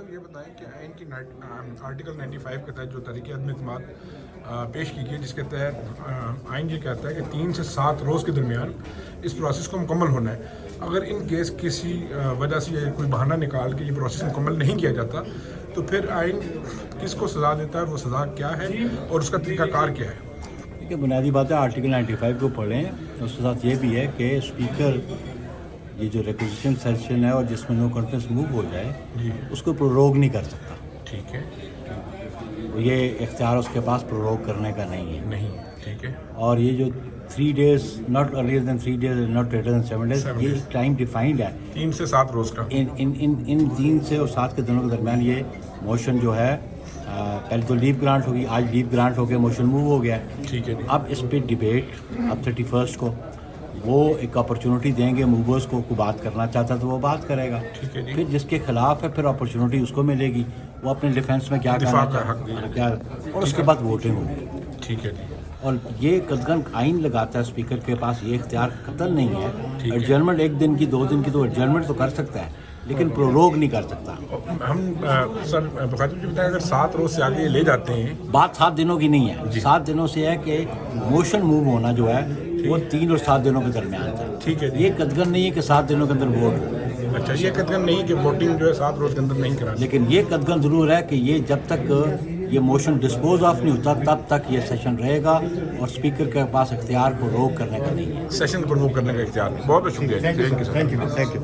صاحب یہ بتائیں کہ آئین کی آرٹیکل 95 کے تحت جو تحریک عدم اعتماد پیش کی گئی جس کے تحت آئین یہ کہتا ہے کہ 3 سے 7 روز کے درمیان اس پروسیس کو مکمل ہونا ہے. اگر ان کیس کسی وجہ سے یا کوئی بہانہ نکال کے یہ پروسیس مکمل نہیں کیا جاتا تو پھر آئین کس کو سزا دیتا ہے, وہ سزا کیا ہے اور اس کا طریقہ کار کیا ہے؟ کہ بنیادی بات ہے آرٹیکل 95 کو پڑھیں. اس کے ساتھ یہ بھی ہے کہ اسپیکر یہ جو ریکوزیشن سیشن ہے اور جس میں نو کانفیڈنس موو ہو جائے اس کو پروروگ نہیں کر سکتا. ٹھیک ہے, یہ اختیار اس کے پاس پروروگ کرنے کا نہیں ہے. نہیں, ٹھیک ہے. اور یہ جو 3 days not earlier than 3 days not later than 7 days یہ ٹائم ڈیفائنڈ ہے 3 سے 7 روز کا. ان 3 سے اور 7 کے دنوں کے درمیان یہ موشن جو ہے پہلے تو لیو گرانٹ ہوگی, آج لیو گرانٹ ہو کے موشن موو ہو گیا ہے. ٹھیک ہے. اب اس پہ ڈیبیٹ اب 31 کو وہ ایک اپرچونٹی دیں گے موورس کو بات کرنا چاہتا تو وہ بات کرے گا. ٹھیک ہے جی. پھر جس کے خلاف ہے پھر اپرچونٹی اس کو ملے گی, وہ اپنے ڈیفینس میں کیا کرنا چاہتا ہے اور اس کے بعد ووٹنگ ہوگی. ٹھیک ہے جی. اور یہ قطعاً آئین لگاتا ہے اسپیکر کے پاس یہ اختیار قطعاً نہیں ہے. ایڈجرمنٹ 1 دن کی 2 دن کی تو ایڈجرمنٹ تو کر سکتا ہے لیکن پروروگ نہیں کر سکتا. ہم سر بخاری جی بتائیں اگر 7 روز سے آگے لے جاتے ہیں بات 7 دنوں کی نہیں ہے. 7 دنوں سے ہے کہ موشن موو ہونا جو ہے وہ 3 اور 7 دنوں کے درمیان تھا. ٹھیک ہے. یہ قطعاً نہیں ہے کہ 7 دنوں کے اندر ووٹ ہو. اچھا, یہ قطعاً نہیں کہ ووٹنگ جو ہے 7 روز کے اندر نہیں کرا, لیکن یہ قطعاً ضرور ہے کہ یہ جب تک یہ موشن ڈسپوز آف نہیں ہوتا تب تک یہ سیشن رہے گا اور اسپیکر کے پاس اختیار کو روک کرنے کا نہیں ہے. سیشن کو روک کرنے کا اختیار. بہت بہت شکریہ. Thank you.